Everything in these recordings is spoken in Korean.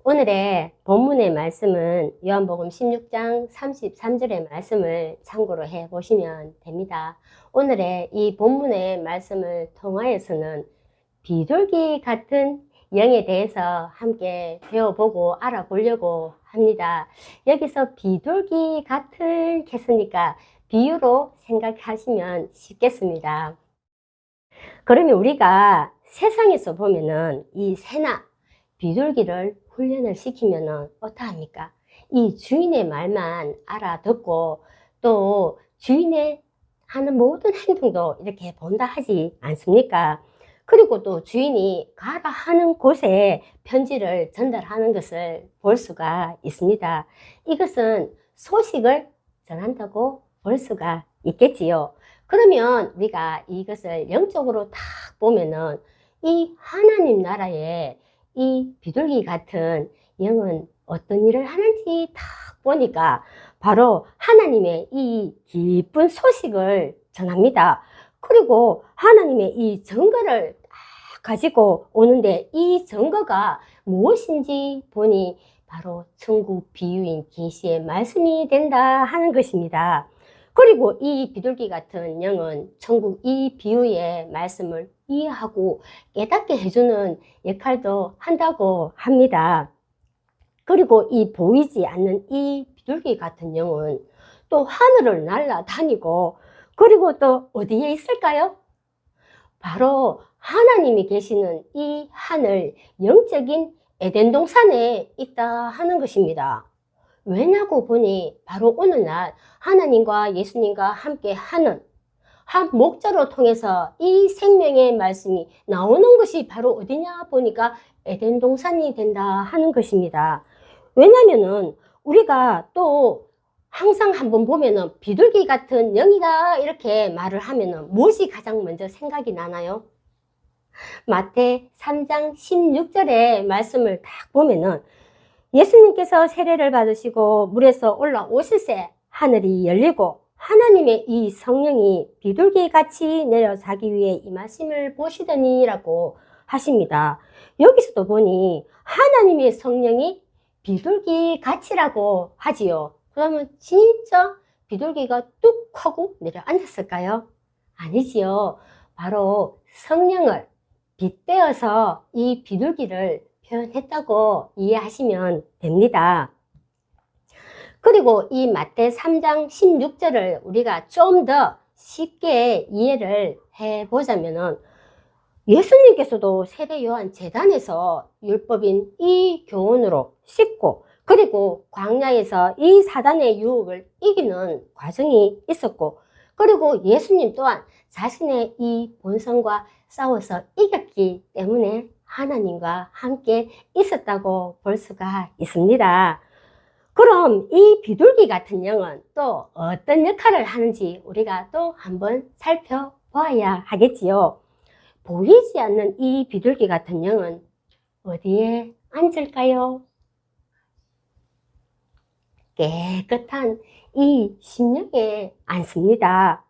오늘의 본문의 말씀은 요한복음 16장 33절의 말씀을 참고로 해 보시면 됩니다. 오늘의 이 본문의 말씀을 통하여서는 비둘기 같은 영에 대해서 함께 배워보고 알아보려고 합니다. 여기서 비둘기 같은 했으니까 비유로 생각하시면 쉽겠습니다. 그러면 우리가 세상에서 보면은 이 새나 비둘기를 훈련을 시키면은 어떠합니까? 이 주인의 말만 알아듣고 또 주인의 하는 모든 행동도 이렇게 본다 하지 않습니까? 그리고 또 주인이 가라 하는 곳에 편지를 전달하는 것을 볼 수가 있습니다. 이것은 소식을 전한다고 볼 수가 있겠지요. 그러면 우리가 이것을 영적으로 딱 보면은 이 하나님 나라에 이 비둘기 같은 영은 어떤 일을 하는지 딱 보니까 바로 하나님의 이 기쁜 소식을 전합니다. 그리고 하나님의 이 증거를 딱 가지고 오는데 이 증거가 무엇인지 보니 바로 천국 비유인 계시의 말씀이 된다 하는 것입니다. 그리고 이 비둘기 같은 영은 천국 이 비유의 말씀을 이해하고 깨닫게 해주는 역할도 한다고 합니다. 그리고 이 보이지 않는 이 비둘기 같은 영은 또 하늘을 날아다니고 그리고 또 어디에 있을까요? 바로 하나님이 계시는 이 하늘 영적인 에덴 동산에 있다 하는 것입니다. 왜냐고 보니 바로 오늘날 하나님과 예수님과 함께 하는 한 목자로 통해서 이 생명의 말씀이 나오는 것이 바로 어디냐 보니까 에덴 동산이 된다 하는 것입니다. 왜냐면은 우리가 또 항상 한번 보면은 비둘기 같은 영이다 이렇게 말을 하면은 무엇이 가장 먼저 생각이 나나요? 마태 3장 16절의 말씀을 딱 보면은 예수님께서 세례를 받으시고 물에서 올라오실새 하늘이 열리고 하나님의 이 성령이 비둘기같이 내려 자기 위에 임하심을 보시더니 라고 하십니다. 여기서도 보니 하나님의 성령이 비둘기같이라고 하지요. 그러면 진짜 비둘기가 뚝 하고 내려앉았을까요? 아니지요. 바로 성령을 빗대어서 이 비둘기를 표현했다고 이해하시면 됩니다. 그리고 이 마태 3장 16절을 우리가 좀 더 쉽게 이해를 해보자면은 예수님께서도 세례 요한 제단에서 율법인 이 교훈으로 씻고 그리고 광야에서 이 사단의 유혹을 이기는 과정이 있었고 그리고 예수님 또한 자신의 이 본성과 싸워서 이겼기 때문에 하나님과 함께 있었다고 볼 수가 있습니다. 그럼 이 비둘기 같은 영은 또 어떤 역할을 하는지 우리가 또 한번 살펴보아야 하겠지요. 보이지 않는 이 비둘기 같은 영은 어디에 앉을까요? 깨끗한 이 심령에 앉습니다.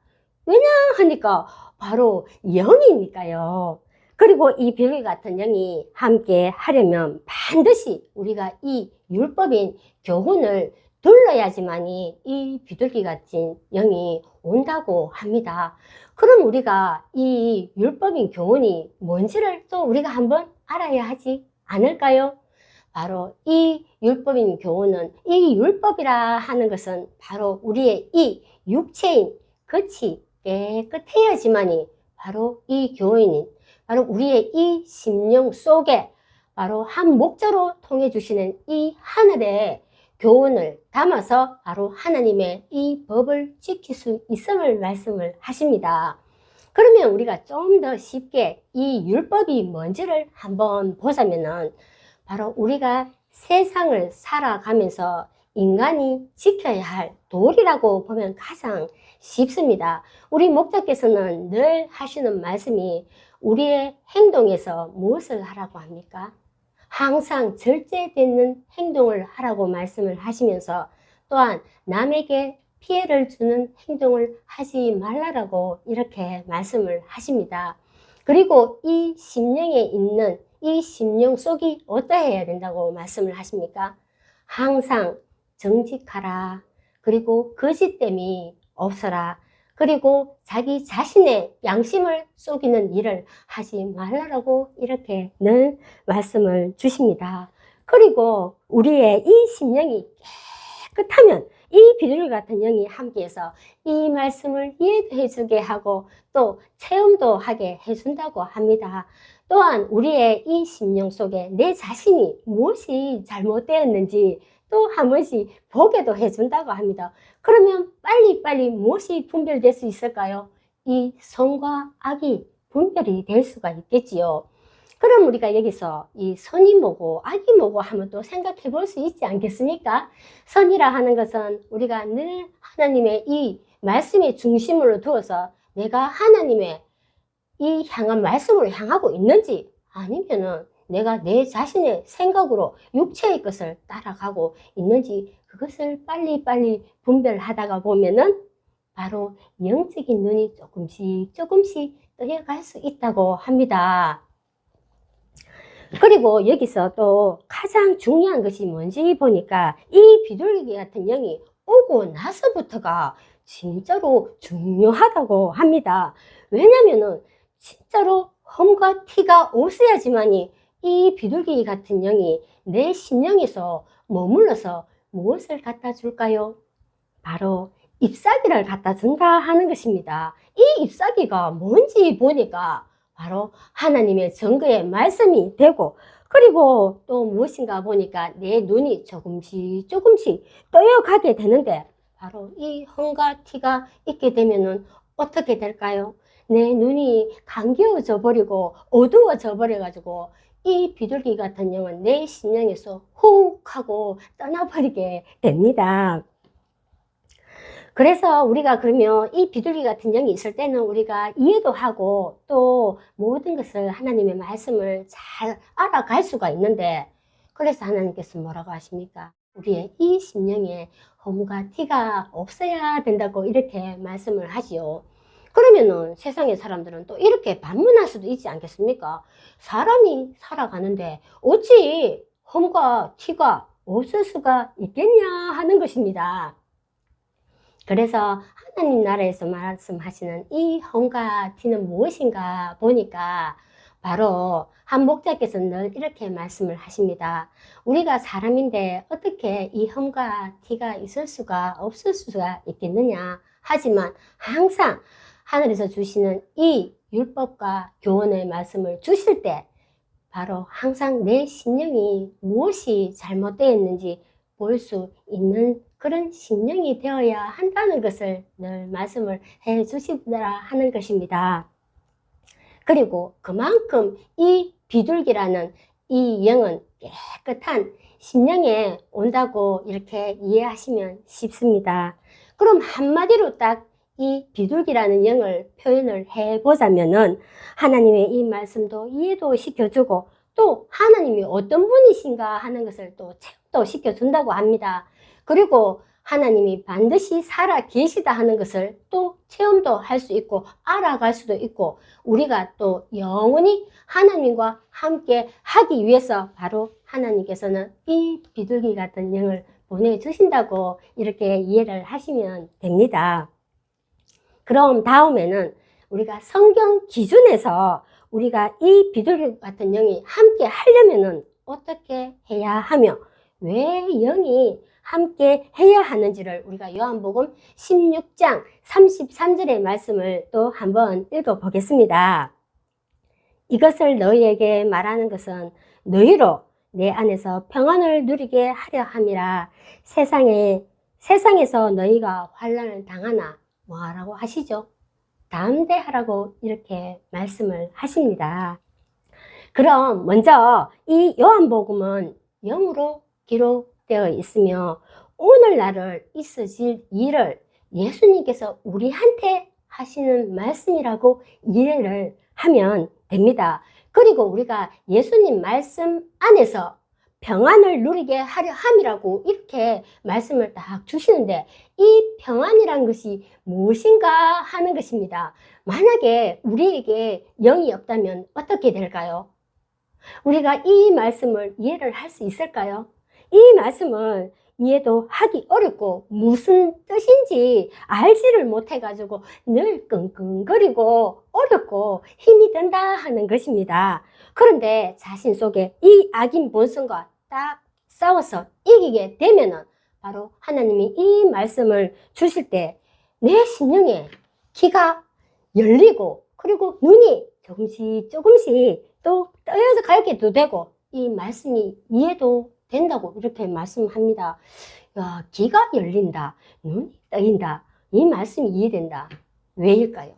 왜냐 하니까 바로 영이니까요. 그리고 이 비둘기 같은 영이 함께 하려면 반드시 우리가 이 율법인 교훈을 들러야지만이 이 비둘기 같은 영이 온다고 합니다. 그럼 우리가 이 율법인 교훈이 뭔지를 또 우리가 한번 알아야 하지 않을까요? 바로 이 율법인 교훈은 이 율법이라 하는 것은 바로 우리의 이 육체인 끝이 깨끗해야지만이 바로 이 교훈인 바로 우리의 이 심령 속에 바로 한 목자로 통해 주시는 이 하늘의 교훈을 담아서 바로 하나님의 이 법을 지킬 수 있음을 말씀을 하십니다. 그러면 우리가 좀 더 쉽게 이 율법이 뭔지를 한번 보자면은 바로 우리가 세상을 살아가면서 인간이 지켜야 할 도리라고 보면 가장 쉽습니다. 우리 목자께서는 늘 하시는 말씀이 우리의 행동에서 무엇을 하라고 합니까? 항상 절제되는 행동을 하라고 말씀을 하시면서 또한 남에게 피해를 주는 행동을 하지 말라라고 이렇게 말씀을 하십니다. 그리고 이 심령에 있는 이 심령 속이 어떠해야 된다고 말씀을 하십니까? 항상 정직하라. 그리고 거짓됨이 없어라. 그리고 자기 자신의 양심을 속이는 일을 하지 말라라고 이렇게 늘 말씀을 주십니다. 그리고 우리의 이 심령이 깨끗하면 이 비둘기 같은 영이 함께해서 이 말씀을 이해도 해주게 하고 또 체험도 하게 해준다고 합니다. 또한 우리의 이 심령 속에 내 자신이 무엇이 잘못되었는지 또 한 번씩 보게도 해준다고 합니다. 그러면 빨리빨리 무엇이 분별될 수 있을까요? 이 선과 악이 분별이 될 수가 있겠지요. 그럼 우리가 여기서 이 선이 뭐고 악이 뭐고 하면 또 생각해 볼 수 있지 않겠습니까? 선이라 하는 것은 우리가 늘 하나님의 이 말씀의 중심으로 두어서 내가 하나님의 이 향한 말씀으로 향하고 있는지 아니면은 내가 내 자신의 생각으로 육체의 것을 따라가고 있는지 그것을 빨리빨리 분별하다가 보면은 바로 영적인 눈이 조금씩 떠여갈 수 있다고 합니다. 그리고 여기서 또 가장 중요한 것이 뭔지 보니까 이 비둘기 같은 영이 오고 나서부터가 진짜로 중요하다고 합니다. 왜냐면은 진짜로 험과 티가 없어야지만이 이 비둘기 같은 영이 내 심령에서 머물러서 무엇을 갖다 줄까요? 바로 잎사귀를 갖다 준다 하는 것입니다. 이 잎사귀가 뭔지 보니까 바로 하나님의 증거의 말씀이 되고 그리고 또 무엇인가 보니까 내 눈이 조금씩 떠여가게 되는데 바로 이 험과 티가 있게 되면은 어떻게 될까요? 내 눈이 감겨져 버리고 어두워져 버려 가지고 이 비둘기 같은 영은 내 심령에서 훅 하고 떠나버리게 됩니다. 그래서 우리가 그러면 이 비둘기 같은 영이 있을 때는 우리가 이해도 하고 또 모든 것을 하나님의 말씀을 잘 알아갈 수가 있는데 그래서 하나님께서 뭐라고 하십니까? 우리의 이 심령에 험과 티가 없어야 된다고 이렇게 말씀을 하지요. 그러면은 세상의 사람들은 또 이렇게 반문할 수도 있지 않겠습니까? 사람이 살아가는데 어찌 험과 티가 없을 수가 있겠냐 하는 것입니다. 그래서 하나님 나라에서 말씀하시는 이 험과 티는 무엇인가 보니까 바로 한 목자께서 늘 이렇게 말씀을 하십니다. 우리가 사람인데 어떻게 이 험과 티가 있을 수가 없을 수가 있겠느냐. 하지만 항상 하늘에서 주시는 이 율법과 교훈의 말씀을 주실 때 바로 항상 내 심령이 무엇이 잘못되었는지 볼 수 있는 그런 심령이 되어야 한다는 것을 늘 말씀을 해 주시더라 하는 것입니다. 그리고 그만큼 이 비둘기라는 이 영은 깨끗한 심령에 온다고 이렇게 이해하시면 쉽습니다. 그럼 한마디로 딱 이 비둘기라는 영을 표현을 해보자면은 하나님의 이 말씀도 이해도 시켜주고 또 하나님이 어떤 분이신가 하는 것을 또 체험도 시켜준다고 합니다. 그리고 하나님이 반드시 살아 계시다 하는 것을 또 체험도 할 수 있고 알아갈 수도 있고 우리가 또 영원히 하나님과 함께 하기 위해서 바로 하나님께서는 이 비둘기 같은 영을 보내주신다고 이렇게 이해를 하시면 됩니다. 그럼 다음에는 우리가 성경 기준에서 우리가 이 비둘기 같은 영이 함께 하려면은 어떻게 해야 하며 왜 영이 함께 해야 하는지를 우리가 요한복음 16장 33절의 말씀을 또 한번 읽어 보겠습니다. 이것을 너희에게 말하는 것은 너희로 내 안에서 평안을 누리게 하려 함이라. 세상에서 너희가 환난을 당하나 뭐하라고 하시죠? 담대하라고 이렇게 말씀을 하십니다. 그럼 먼저 이 요한복음은 영으로 기록되어 있으며 오늘날을 있어질 일을 예수님께서 우리한테 하시는 말씀이라고 이해를 하면 됩니다. 그리고 우리가 예수님 말씀 안에서 평안을 누리게 하려 함이라고 이렇게 말씀을 딱 주시는데 이 평안이란 것이 무엇인가 하는 것입니다. 만약에 우리에게 영이 없다면 어떻게 될까요? 우리가 이 말씀을 이해를 할 수 있을까요? 이 말씀을 이해도 하기 어렵고 무슨 뜻인지 알지를 못해가지고 늘 끙끙거리고 어렵고 힘이 든다 하는 것입니다. 그런데 자신 속에 이 악인 본성과 딱 싸워서 이기게 되면은 바로 하나님이 이 말씀을 주실 때 내 심령에 귀가 열리고 그리고 눈이 조금씩 또 떠여서 가게도 되고 이 말씀이 이해도 된다고 이렇게 말씀합니다. 야, 귀가 열린다, 눈이 떠인다, 이 말씀이 이해된다. 왜일까요?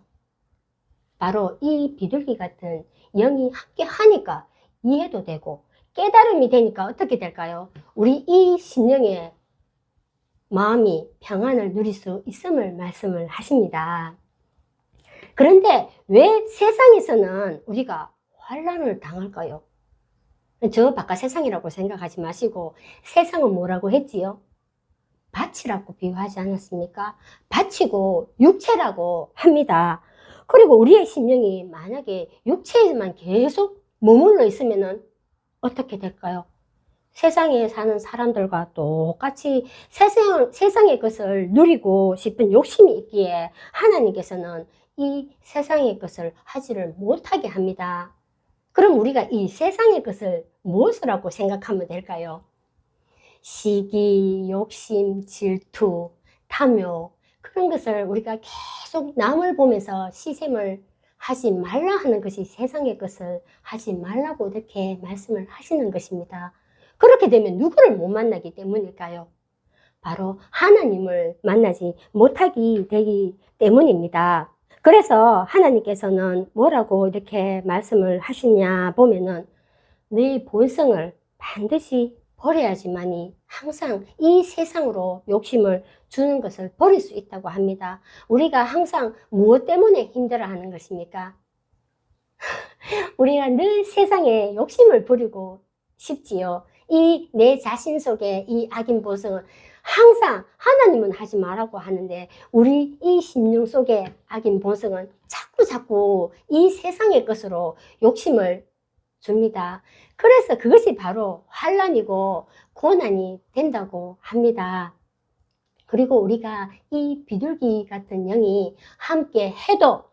바로 이 비둘기 같은 영이 함께 하니까 이해도 되고 깨달음이 되니까 어떻게 될까요? 우리 이 심령의 마음이 평안을 누릴 수 있음을 말씀을 하십니다. 그런데 왜 세상에서는 우리가 환난을 당할까요? 저 바깥 세상이라고 생각하지 마시고 세상은 뭐라고 했지요? 밭이라고 비유하지 않았습니까? 밭이고 육체라고 합니다. 그리고 우리의 심령이 만약에 육체에만 계속 머물러 있으면 어떻게 될까요? 세상에 사는 사람들과 똑같이 세상의 것을 누리고 싶은 욕심이 있기에 하나님께서는 이 세상의 것을 하지를 못하게 합니다. 그럼 우리가 이 세상의 것을 무엇이라고 생각하면 될까요? 시기, 욕심, 질투, 탐욕 그런 것을 우리가 계속 남을 보면서 시샘을 하지 말라 하는 것이 세상의 것을 하지 말라고 이렇게 말씀을 하시는 것입니다. 그렇게 되면 누구를 못 만나기 때문일까요? 바로 하나님을 만나지 못하기 되기 때문입니다. 그래서 하나님께서는 뭐라고 이렇게 말씀을 하시냐 보면은 네 본성을 반드시 버려야지만이 항상 이 세상으로 욕심을 주는 것을 버릴 수 있다고 합니다. 우리가 항상 무엇 때문에 힘들어하는 것입니까? 우리가 늘 세상에 욕심을 부리고 싶지요. 이 내 자신 속에 이 악인 본성은 항상 하나님은 하지 말라고 하는데 우리 이 심령 속에 악인 본성은 자꾸 이 세상의 것으로 욕심을 줍니다. 그래서 그것이 바로 환난이고 고난이 된다고 합니다. 그리고 우리가 이 비둘기 같은 영이 함께 해도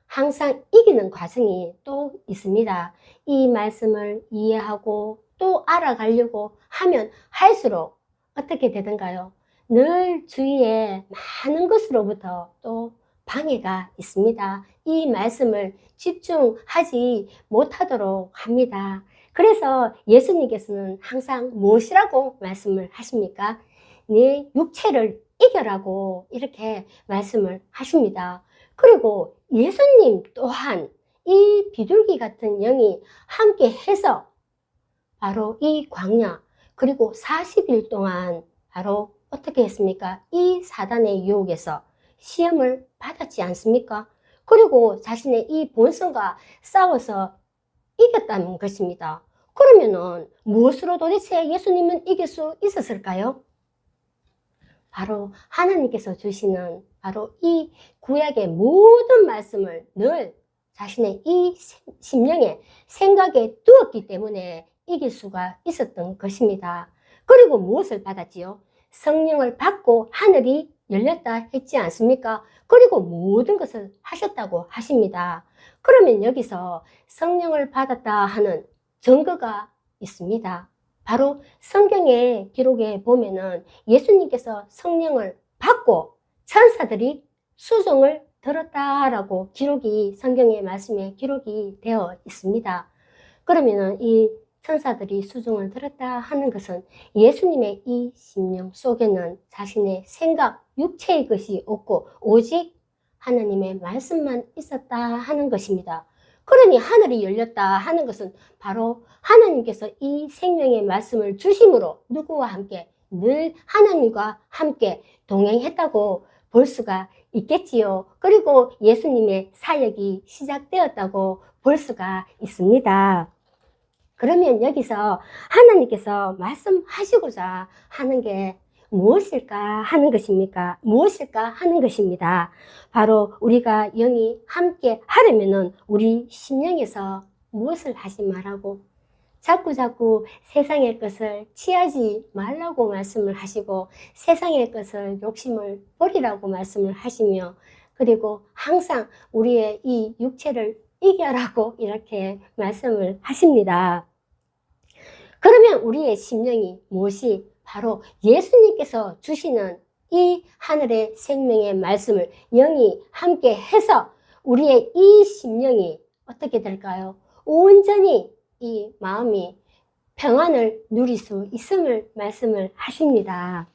항상 이기는 과정이 또 있습니다. 이 말씀을 이해하고 또 알아가려고 하면 할수록 어떻게 되던가요? 늘 주위에 많은 것으로부터 또 방해가 있습니다. 이 말씀을 집중하지 못하도록 합니다. 그래서 예수님께서는 항상 무엇이라고 말씀을 하십니까? 네 육체를 이겨라고 이렇게 말씀을 하십니다. 그리고 예수님 또한 이 비둘기 같은 영이 함께 해서 바로 이 광야 그리고 40일 동안 바로 어떻게 했습니까? 이 사단의 유혹에서 시험을 받았지 않습니까? 그리고 자신의 이 본성과 싸워서 이겼다는 것입니다. 그러면은 무엇으로 도대체 예수님은 이길 수 있었을까요? 바로 하나님께서 주시는 바로 이 구약의 모든 말씀을 늘 자신의 이 심령에 생각에 두었기 때문에 이길 수가 있었던 것입니다. 그리고 무엇을 받았지요? 성령을 받고 하늘이 열렸다 했지 않습니까? 그리고 모든 것을 하셨다고 하십니다. 그러면 여기서 성령을 받았다 하는 증거가 있습니다. 바로 성경의 기록에 보면은 예수님께서 성령을 받고 천사들이 수종을 들었다라고 기록이 성경의 말씀에 기록이 되어 있습니다. 그러면은 이 천사들이 수종을 들었다 하는 것은 예수님의 이 심령 속에는 자신의 생각, 육체의 것이 없고 오직 하나님의 말씀만 있었다 하는 것입니다. 그러니 하늘이 열렸다 하는 것은 바로 하나님께서 이 생명의 말씀을 주심으로 누구와 함께 늘 하나님과 함께 동행했다고 볼 수가 있겠지요. 그리고 예수님의 사역이 시작되었다고 볼 수가 있습니다. 그러면 여기서 하나님께서 말씀하시고자 하는 게 무엇일까 하는 것입니까? 무엇일까 하는 것입니다. 바로 우리가 영이 함께 하려면은 우리 심령에서 무엇을 하지 말라고? 자꾸자꾸 세상의 것을 취하지 말라고 말씀을 하시고 세상의 것을 욕심을 버리라고 말씀을 하시며 그리고 항상 우리의 이 육체를 이겨라고 이렇게 말씀을 하십니다. 그러면 우리의 심령이 무엇이 바로 예수님께서 주시는 이 하늘의 생명의 말씀을 영이 함께 해서 우리의 이 심령이 어떻게 될까요? 온전히 이 마음이 평안을 누릴 수 있음을 말씀을 하십니다.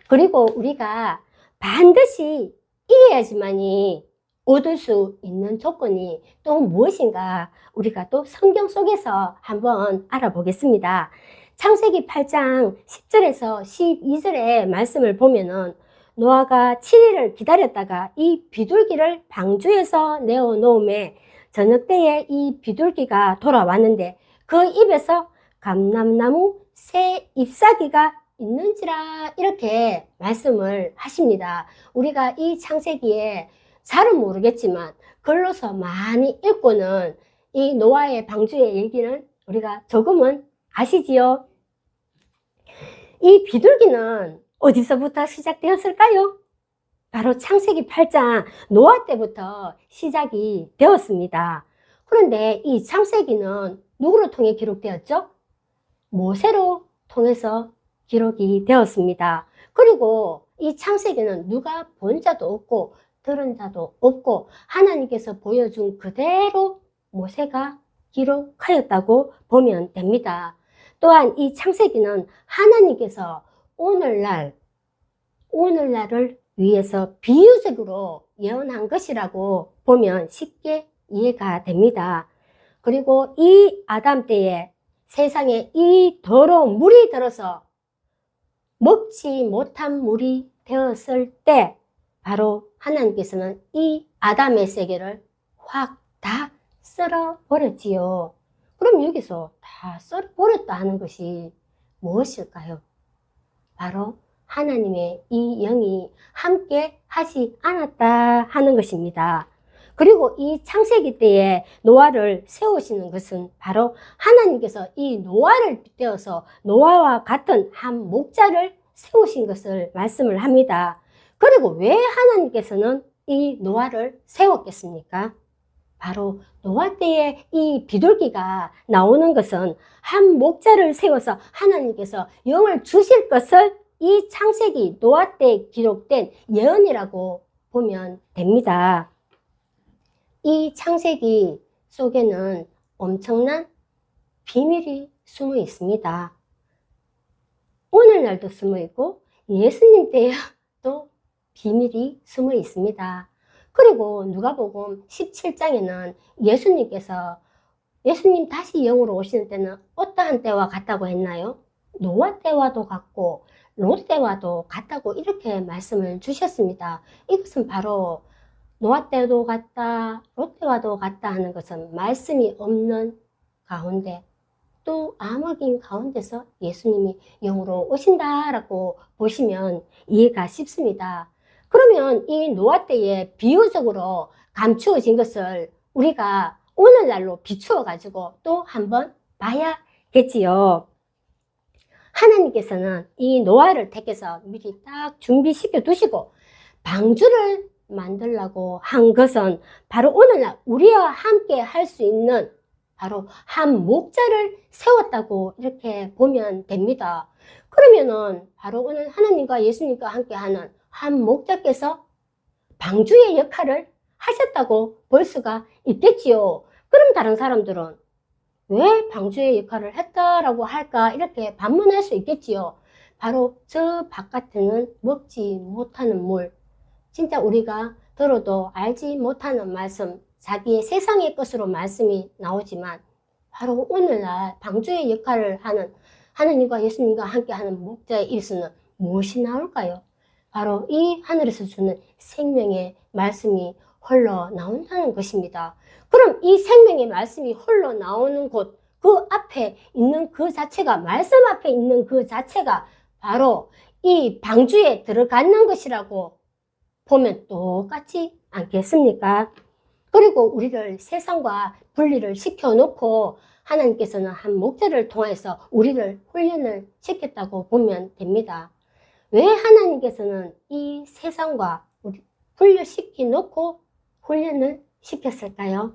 그리고 우리가 반드시 이겨야지만이 얻을 수 있는 조건이 또 무엇인가 우리가 또 성경 속에서 한번 알아보겠습니다. 창세기 8장 10절에서 12절의 말씀을 보면은 노아가 7일을 기다렸다가 이 비둘기를 방주에서 내어놓음에 저녁 때에 이 비둘기가 돌아왔는데 그 입에서 감람나무 새 잎사귀가 있는지라 이렇게 말씀을 하십니다. 우리가 이 창세기에 잘은 모르겠지만 글로서 많이 읽고는 이 노아의 방주의 얘기는 우리가 조금은 아시지요? 이 비둘기는 어디서부터 시작되었을까요? 바로 창세기 8장 노아 때부터 시작이 되었습니다. 그런데 이 창세기는 누구를 통해 기록되었죠? 모세로 통해서 기록이 되었습니다. 그리고 이 창세기는 누가 본 자도 없고 들은 자도 없고 하나님께서 보여준 그대로 모세가 기록하였다고 보면 됩니다. 또한 이 창세기는 하나님께서 오늘날을 위해서 비유적으로 예언한 것이라고 보면 쉽게 이해가 됩니다. 그리고 이 아담 때에 세상에 이 더러운 물이 들어서 먹지 못한 물이 되었을 때 바로 하나님께서는 이 아담의 세계를 확 다 썰어버렸지요. 그럼 여기서 다 썰어버렸다 하는 것이 무엇일까요? 바로 하나님의 이 영이 함께 하지 않았다 하는 것입니다. 그리고 이 창세기 때에 노아를 세우시는 것은 바로 하나님께서 이 노아를 빗대어서 노아와 같은 한 목자를 세우신 것을 말씀을 합니다. 그리고 왜 하나님께서는 이 노아를 세웠겠습니까? 바로 노아 때에 이 비둘기가 나오는 것은 한 목자를 세워서 하나님께서 영을 주실 것을 이 창세기 노아 때 기록된 예언이라고 보면 됩니다. 이 창세기 속에는 엄청난 비밀이 숨어 있습니다. 오늘날도 숨어 있고 예수님 때에도 비밀이 숨어 있습니다. 그리고 누가복음 17장에는 예수님 다시 영으로 오시는 때는 어떠한 때와 같다고 했나요? 노아 때와도 같고 롯 때와도 같다고 이렇게 말씀을 주셨습니다. 이것은 바로 노아 때도 같다, 롯 때와도 같다 하는 것은 말씀이 없는 가운데 또 암흑인 가운데서 예수님이 영으로 오신다라고 보시면 이해가 쉽습니다. 그러면 이 노아 때에 비유적으로 감추어진 것을 우리가 오늘날로 비추어 가지고 또 한번 봐야겠지요. 하나님께서는 이 노아를 택해서 미리 딱 준비시켜 두시고 방주를 만들라고 한 것은 바로 오늘날 우리와 함께 할 수 있는 바로 한 목자를 세웠다고 이렇게 보면 됩니다. 그러면은 바로 오늘 하나님과 예수님과 함께 하는 한 목자께서 방주의 역할을 하셨다고 볼 수가 있겠지요. 그럼 다른 사람들은 왜 방주의 역할을 했다라고 할까 이렇게 반문할 수 있겠지요. 바로 저 바깥에는 먹지 못하는 물, 진짜 우리가 들어도 알지 못하는 말씀, 자기의 세상의 것으로 말씀이 나오지만 바로 오늘날 방주의 역할을 하는 하나님과 예수님과 함께하는 목자의 입에서는 무엇이 나올까요? 바로 이 하늘에서 주는 생명의 말씀이 흘러나온다는 것입니다. 그럼 이 생명의 말씀이 흘러나오는 곳, 그 앞에 있는 그 자체가, 말씀 앞에 있는 그 자체가 바로 이 방주에 들어가는 것이라고 보면 똑같지 않겠습니까? 그리고 우리를 세상과 분리를 시켜놓고 하나님께서는 한 목자를 통해서 우리를 훈련을 시켰다고 보면 됩니다. 왜 하나님께서는 이 세상과 우리 분리시켜 놓고 훈련을 시켰을까요?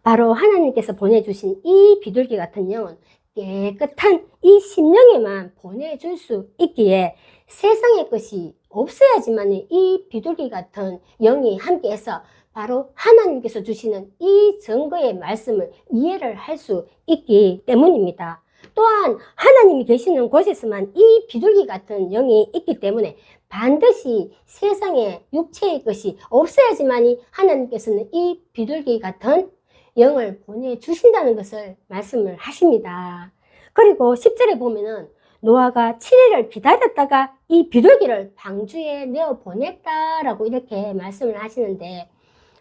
바로 하나님께서 보내주신 이 비둘기 같은 영은 깨끗한 이 심령에만 보내줄 수 있기에 세상의 것이 없어야지만 이 비둘기 같은 영이 함께해서 바로 하나님께서 주시는 이 증거의 말씀을 이해를 할 수 있기 때문입니다. 또한 하나님이 계시는 곳에서만 이 비둘기 같은 영이 있기 때문에 반드시 세상에 육체의 것이 없어야지만 하나님께서는 이 비둘기 같은 영을 보내주신다는 것을 말씀을 하십니다. 그리고 10절에 보면은 노아가 7일을 기다렸다가 이 비둘기를 방주에 내어 보냈다라고 이렇게 말씀을 하시는데,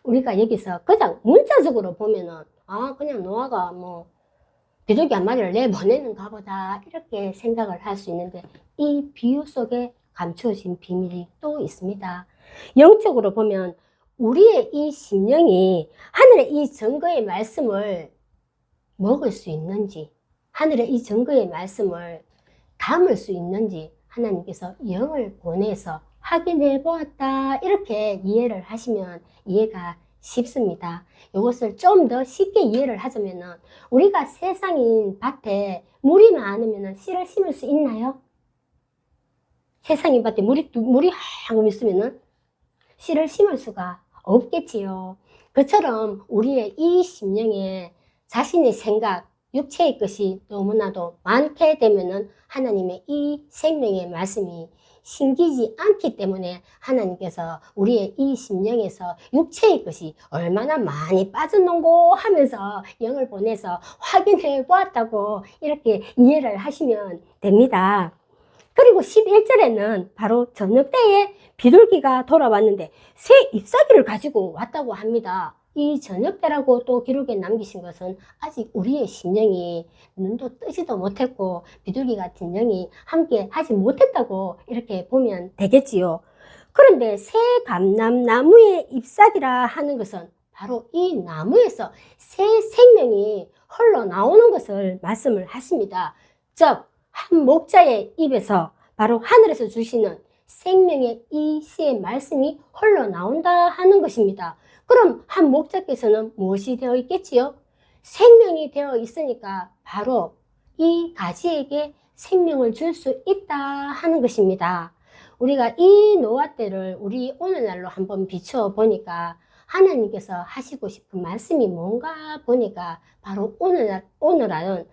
우리가 여기서 그냥 문자적으로 보면은 그냥 노아가 뭐 비둘기 한 마리를 내보내는가 보다 이렇게 생각을 할 수 있는데, 이 비유 속에 감추어진 비밀이 또 있습니다. 영적으로 보면 우리의 이 심령이 하늘의 이 증거의 말씀을 먹을 수 있는지, 하늘의 이 증거의 말씀을 담을 수 있는지 하나님께서 영을 보내서 확인해 보았다 이렇게 이해를 하시면 이해가 쉽습니다. 이것을 좀 더 쉽게 이해를 하자면, 우리가 세상인 밭에 물이 많으면 씨를 심을 수 있나요? 세상인 밭에 물이 한금 있으면 씨를 심을 수가 없겠지요. 그처럼 우리의 이 심령에 자신의 생각, 육체의 것이 너무나도 많게 되면은 하나님의 이 생명의 말씀이 신기지 않기 때문에 하나님께서 우리의 이 심령에서 육체의 것이 얼마나 많이 빠졌는고 하면서 영을 보내서 확인해 보았다고 이렇게 이해를 하시면 됩니다. 그리고 11절에는 바로 저녁 때에 비둘기가 돌아왔는데 새 잎사귀를 가지고 왔다고 합니다. 이 저녁 때라고 또 기록에 남기신 것은 아직 우리의 심령이 눈도 뜨지도 못했고 비둘기 같은 영이 함께 하지 못했다고 이렇게 보면 되겠지요. 그런데 새 감람나무의 잎사귀라 하는 것은 바로 이 나무에서 새 생명이 흘러나오는 것을 말씀을 하십니다. 즉 한 목자의 입에서 바로 하늘에서 주시는 생명의 이 씨의 말씀이 흘러나온다 하는 것입니다. 그럼 한 목자께서는 무엇이 되어 있겠지요? 생명이 되어 있으니까 바로 이 가지에게 생명을 줄 수 있다 하는 것입니다. 우리가 이 노아 때를 우리 오늘날로 한번 비추어 보니까 하나님께서 하시고 싶은 말씀이 뭔가 보니까 바로 오늘날은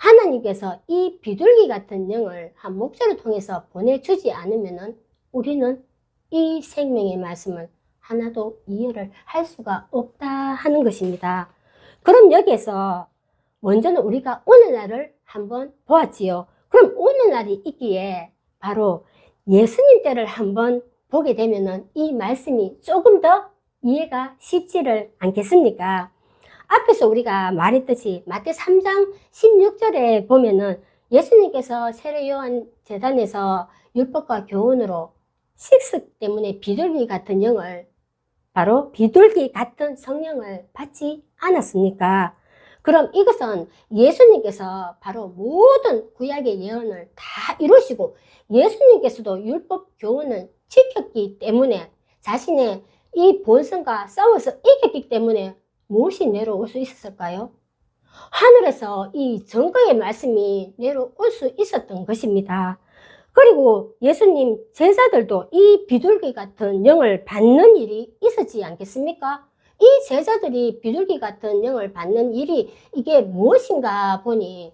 하나님께서 이 비둘기 같은 영을 한 목자를 통해서 보내주지 않으면은 우리는 이 생명의 말씀을 하나도 이해를 할 수가 없다 하는 것입니다. 그럼 여기에서 먼저는 우리가 오늘날을 한번 보았지요. 그럼 오늘날이 있기에 바로 예수님 때를 한번 보게 되면은 이 말씀이 조금 더 이해가 쉽지를 않겠습니까? 앞에서 우리가 말했듯이 마태 3장 16절에 보면은 예수님께서 세례요한 제단에서 율법과 교훈으로 식습 때문에 비둘기 같은 영을, 바로 비둘기 같은 성령을 받지 않았습니까? 그럼 이것은 예수님께서 바로 모든 구약의 예언을 다 이루시고 예수님께서도 율법 교훈을 지켰기 때문에 자신의 이 본성과 싸워서 이겼기 때문에 무엇이 내려올 수 있었을까요? 하늘에서 이 증거의 말씀이 내려올 수 있었던 것입니다. 그리고 예수님 제자들도 이 비둘기 같은 영을 받는 일이 있었지 않겠습니까? 이 제자들이 비둘기 같은 영을 받는 일이 이게 무엇인가 보니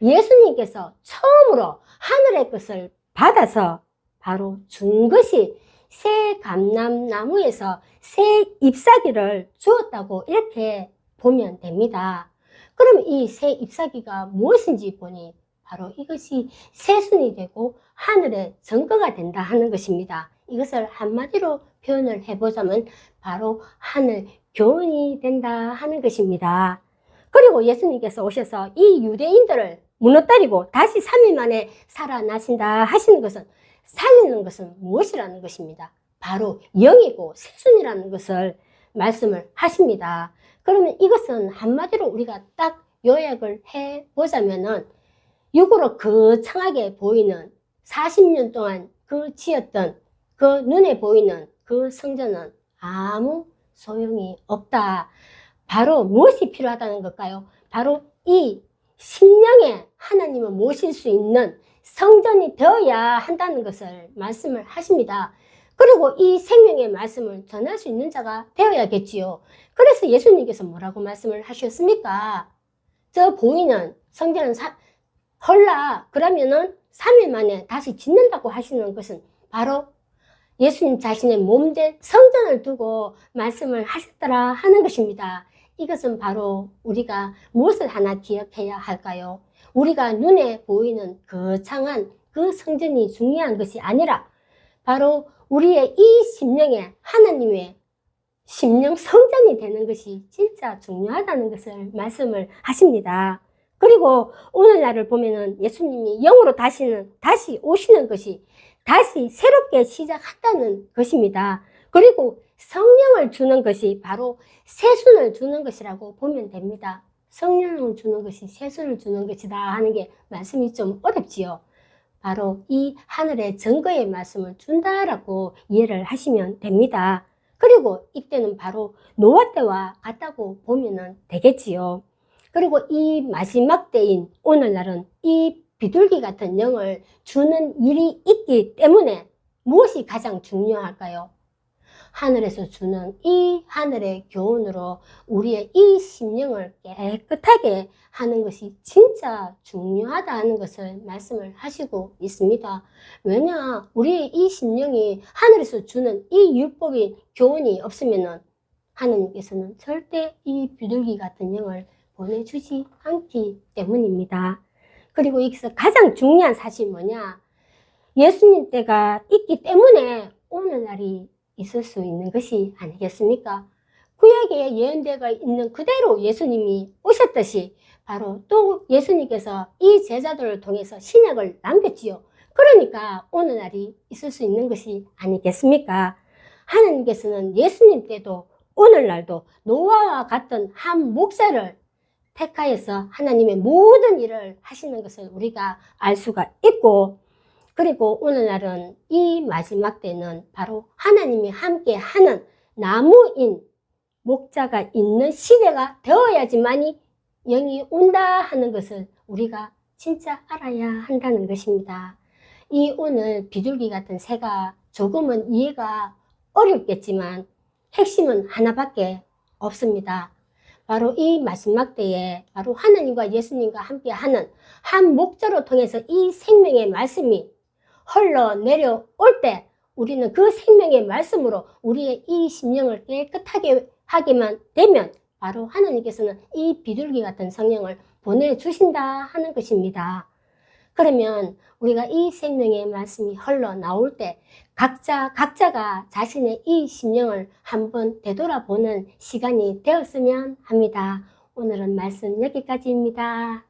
예수님께서 처음으로 하늘의 것을 받아서 바로 준 것이 새 감람나무에서 새 잎사귀를 주었다고 이렇게 보면 됩니다. 그럼 이 새 잎사귀가 무엇인지 보니 바로 이것이 새순이 되고 하늘의 증거가 된다 하는 것입니다. 이것을 한마디로 표현을 해보자면 바로 하늘 교훈이 된다 하는 것입니다. 그리고 예수님께서 오셔서 이 유대인들을 무너뜨리고 다시 3일 만에 살아나신다 하시는 것은, 살리는 것은 무엇이라는 것입니다. 바로 영이고 새순이라는 것을 말씀을 하십니다. 그러면 이것은 한마디로 우리가 딱 요약을 해보자면은 육으로 거창하게 보이는 40년 동안 그 지었던 그 눈에 보이는 그 성전은 아무 소용이 없다. 바로 무엇이 필요하다는 걸까요? 바로 이 심령에 하나님을 모실 수 있는 성전이 되어야 한다는 것을 말씀을 하십니다. 그리고 이 생명의 말씀을 전할 수 있는 자가 되어야겠지요. 그래서 예수님께서 뭐라고 말씀을 하셨습니까? 저 보이는 성전은 헐라 그러면은 3일 만에 다시 짓는다고 하시는 것은 바로 예수님 자신의 몸된 성전을 두고 말씀을 하셨더라 하는 것입니다. 이것은 바로 우리가 무엇을 하나 기억해야 할까요? 우리가 눈에 보이는 거창한 그 성전이 중요한 것이 아니라 바로 우리의 이 심령에 하나님의 심령 성전이 되는 것이 진짜 중요하다는 것을 말씀을 하십니다. 그리고 오늘날을 보면은 예수님이 영으로 다시 오시는 것이 다시 새롭게 시작한다는 것입니다. 그리고 성령을 주는 것이 바로 세순을 주는 것이라고 보면 됩니다. 성령을 주는 것이 세순을 주는 것이다 하는 게 말씀이 좀 어렵지요. 바로 이 하늘의 증거의 말씀을 준다라고 이해를 하시면 됩니다. 그리고 이때는 바로 노아 때와 같다고 보면 되겠지요. 그리고 이 마지막 때인 오늘날은 이 비둘기 같은 영을 주는 일이 있기 때문에 무엇이 가장 중요할까요? 하늘에서 주는 이 하늘의 교훈으로 우리의 이 심령을 깨끗하게 하는 것이 진짜 중요하다는 것을 말씀을 하시고 있습니다. 왜냐? 우리의 이 심령이 하늘에서 주는 이 율법의 교훈이 없으면 하나님께서는 절대 이 비둘기 같은 영을 보내주지 않기 때문입니다. 그리고 여기서 가장 중요한 사실이 뭐냐? 예수님 때가 있기 때문에 오늘날이 있을 수 있는 것이 아니겠습니까? 구약에 예언되어 있는 그대로 예수님이 오셨듯이 바로 또 예수님께서 이 제자들을 통해서 신약을 남겼지요. 그러니까 오늘날이 있을 수 있는 것이 아니겠습니까? 하나님께서는 예수님 때도 오늘날도 노아와 같은 한 목사를 택하여서 하나님의 모든 일을 하시는 것을 우리가 알 수가 있고, 그리고 오늘날은 이 마지막 때는 바로 하나님이 함께 하는 나무인 목자가 있는 시대가 되어야지만이 영이 온다 하는 것을 우리가 진짜 알아야 한다는 것입니다. 이 오늘 비둘기 같은 새가 조금은 이해가 어렵겠지만 핵심은 하나밖에 없습니다. 바로 이 마지막 때에 바로 하나님과 예수님과 함께 하는 한 목자로 통해서 이 생명의 말씀이 흘러내려올 때 우리는 그 생명의 말씀으로 우리의 이 심령을 깨끗하게 하기만 되면 바로 하나님께서는 이 비둘기 같은 성령을 보내주신다 하는 것입니다. 그러면 우리가 이 생명의 말씀이 흘러나올 때 각자가 자신의 이 심령을 한번 되돌아보는 시간이 되었으면 합니다. 오늘은 말씀 여기까지입니다.